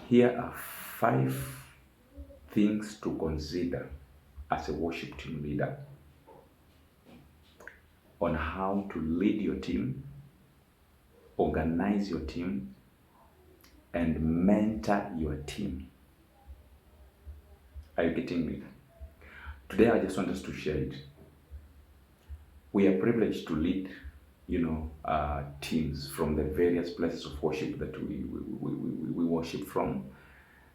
Here are 5 things to consider as a worship team leader on how to lead your team, organize your team, and mentor your team. Are you getting me? Today, I just want us to share it. We are privileged to lead, teams from the various places of worship that we worship from.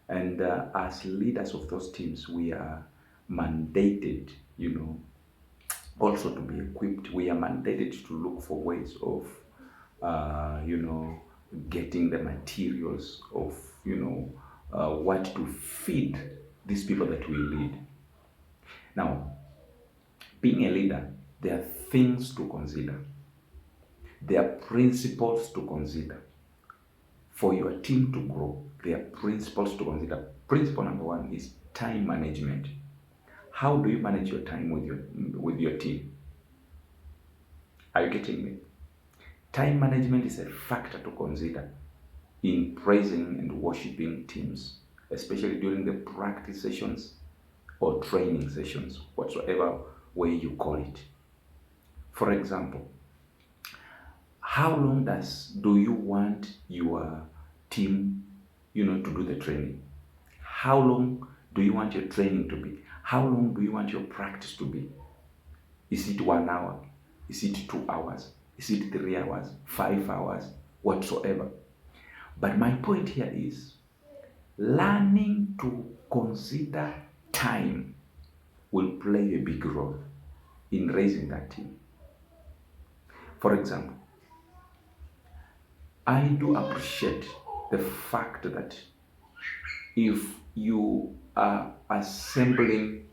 And as leaders of those teams, we are mandated, also to be equipped. We are mandated to look for ways of, getting the materials of, what to feed these people that we lead. Now, being a leader, there are things to consider. There are principles to consider. For your team to grow, there are principles to consider. Principle number 1 is time management. How do you manage your time with your team? Are you getting me? Time management is a factor to consider in praising and worshiping teams, especially during the practice sessions or training sessions, whatsoever way you call it. For example, how long do you want your team, to do the training? How long do you want your training to be? How long do you want your practice to be? Is it 1 hour? Is it 2 hours? Is it 3 hours? 5 hours? Whatsoever. But my point here is learning to consider time will play a big role in raising that team. For example, I do appreciate the fact that if you are assembling,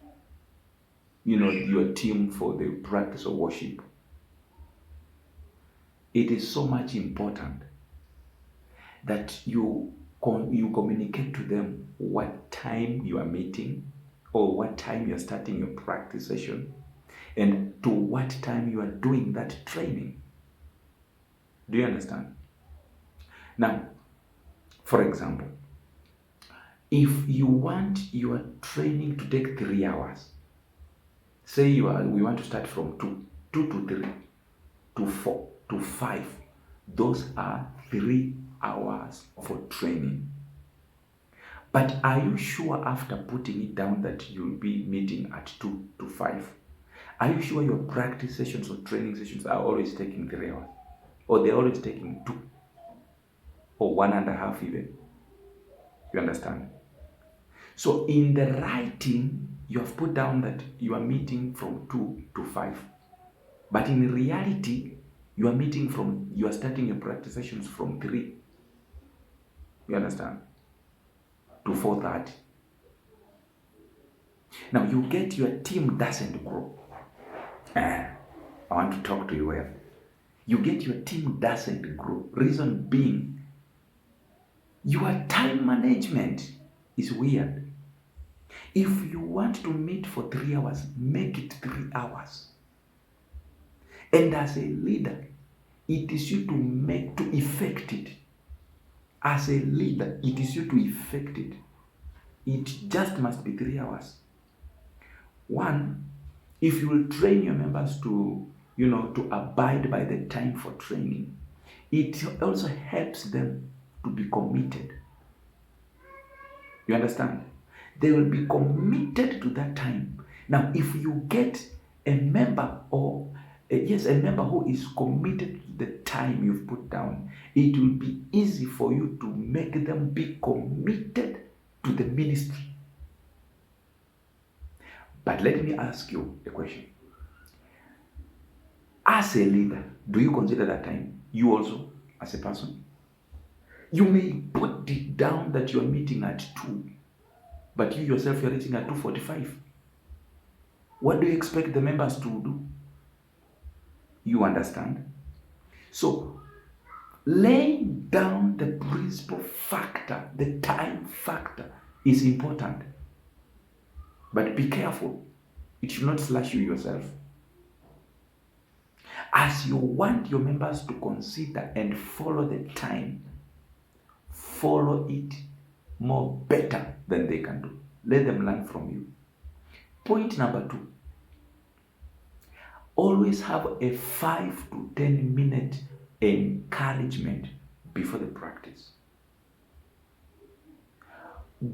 your team for the practice of worship, it is so much important that you communicate to them what time you are meeting or what time you are starting your practice session and to what time you are doing that training. Do you understand? Now, for example, if you want your training to take 3 hours, say we want to start from 2 to 3 to 4 to 5, those are 3 hours for training. But are you sure after putting it down that you'll be meeting at 2 to 5? Are you sure your practice sessions or training sessions are always taking 3 hours? Or they're always taking 2? Or 1.5 even? You understand? So in the writing, you have put down that you are meeting from 2 to 5. But in reality, you are starting your practice sessions from 3. You understand? To 4:30. Now you get your team doesn't grow. I want to talk to you well. You get your team doesn't grow. Reason being, your time management is weird. If you want to meet for 3 hours, make it 3 hours. And as a leader, it is you to effect it. As a leader, it is you to effect it. It just must be 3 hours. 1, if you will train your members to abide by the time for training, it also helps them to be committed. You understand? They will be committed to that time. Now, if you get a member a member who is committed to the time you've put down, it will be easy for you to make them be committed to the ministry. But let me ask you a question. As a leader, do you consider that time? You also, as a person? You may put it down that you're meeting at 2, but you yourself you're reaching at 2:45. What do you expect the members to do? You understand? So, laying down the principal factor, the time factor, is important. But be careful. It should not slash you yourself. As you want your members to consider and follow the time, follow it more better than they can do. Let them learn from you. Point number 2, always have a 5 to 10 minute encouragement before the practice.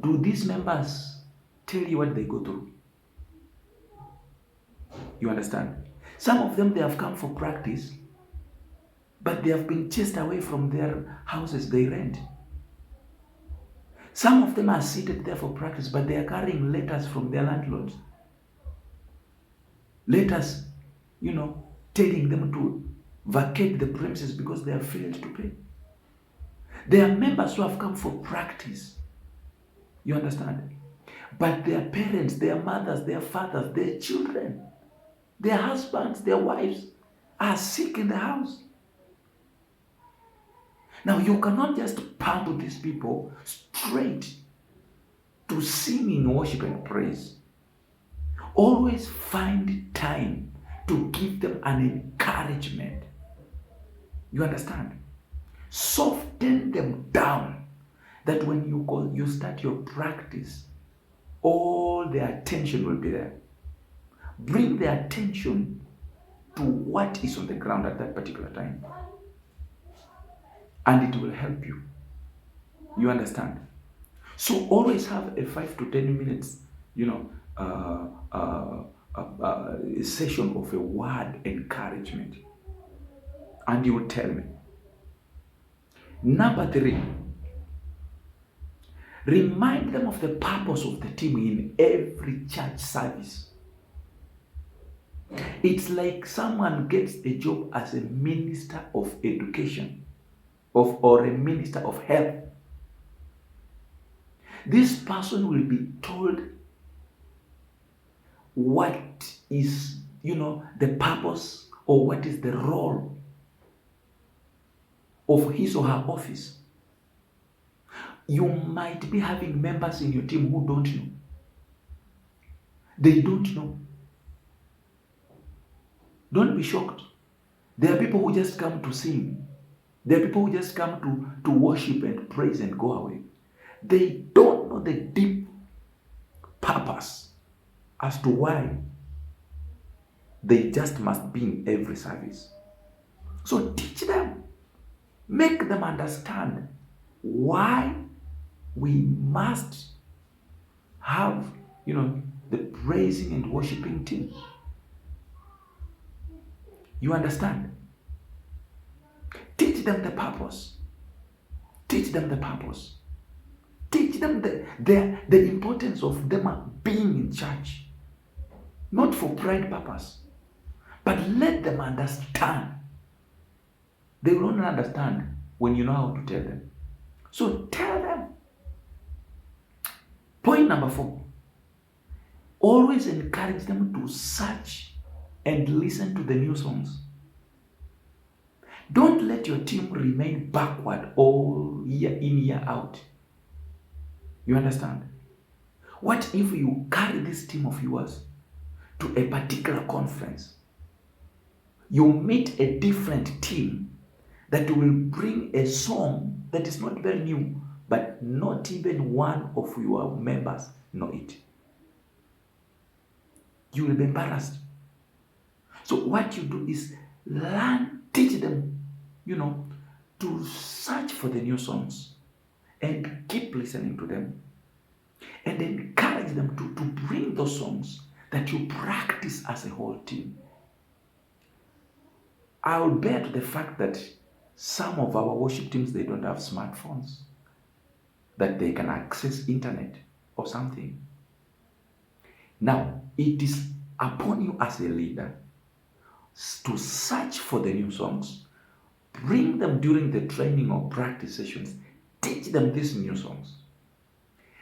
Do these members tell you what they go through? You understand? Some of them, they have come for practice, but they have been chased away from their houses they rent. Some of them are seated there for practice, but they are carrying letters from their landlords. Letters, telling them to vacate the premises because they have failed to pay. There are members who have come for practice. You understand? But their parents, their mothers, their fathers, their children, their husbands, their wives are sick in the house. Now, you cannot just pump these people straight to singing, worship, and praise. Always find time to give them an encouragement. You understand? Soften them down, that when you start your practice, all their attention will be there. Bring their attention to what is on the ground at that particular time, and it will help you. You understand? So always have a 5 to 10 minutes, a session of a word encouragement, and you will tell me. Number 3, remind them of the purpose of the team in every church service. It's like someone gets a job as a minister of education or a minister of health. This person will be told what is, the purpose, or what is the role of his or her office. You might be having members in your team who don't know. They don't know. Don't be shocked. There are people who just come to sing. There are people who just come to worship and praise and go away. They don't know the deep purpose as to why they just must be in every service. So teach them. Make them understand why we must have, the praising and worshiping team. You understand? Teach them the purpose. Teach them the purpose. Teach them the importance of them being in church. Not for pride purpose, but let them understand. They will only understand when you know how to tell them. So tell them. Point number 4. Always encourage them to search and listen to the new songs. Don't let your team remain backward all year in, year out. You understand? What if you carry this team of yours to a particular conference? You meet a different team that will bring a song that is not very new, but not even one of your members know it. You will be embarrassed. So what you do is teach them, to search for the new songs and keep listening to them, and encourage them to bring those songs that you practice as a whole team. I will bet the fact that some of our worship teams, they don't have smartphones that they can access internet or something. Now, it is upon you as a leader to search for the new songs, bring them during the training or practice sessions, teach them these new songs.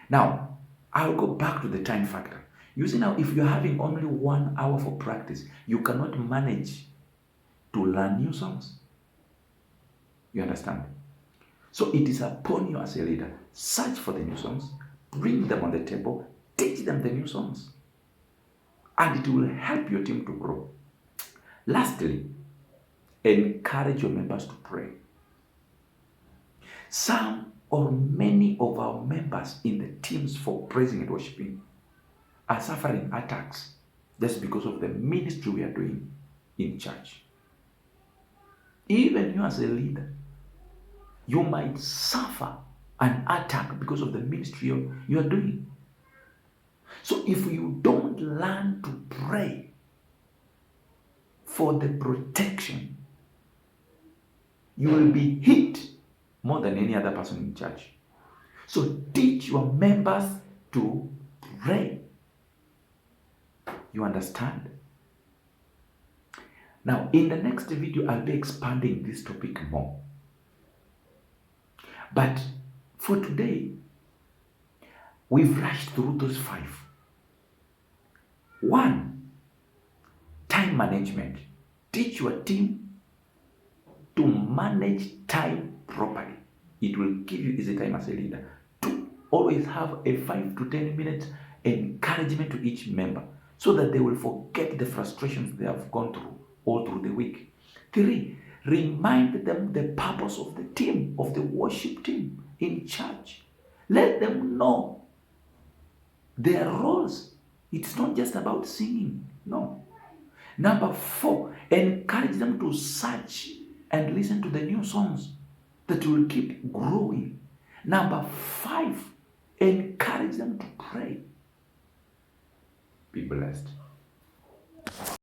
Now, I'll go back to the time factor. You see now, if you're having only 1 hour for practice, you cannot manage to learn new songs. You understand? So it is upon you as a leader. Search for the new songs, bring them on the table, teach them the new songs, and it will help your team to grow. Lastly, encourage your members to pray. Some or many of our members members in the teams for praising and worshiping are suffering attacks just because of the ministry we are doing in church. Even you as a leader, you might suffer an attack because of the ministry you are doing. So if you don't learn to pray for the protection, you will be hit more than any other person in church. So teach your members to pray. You understand? Now, in the next video, I'll be expanding this topic more. But for today, we've rushed through those 5. 1, time management. Teach your team to manage time properly. It will give you easy time as a leader. 2, always have a 5 to 10 minutes encouragement to each member so that they will forget the frustrations they have gone through all through the week. 3, remind them the purpose of the team, of the worship team in church. Let them know their roles. It's not just about singing. No. Number 4, encourage them to search and listen to the new songs that will keep growing. Number 5, encourage them to pray. Be blessed.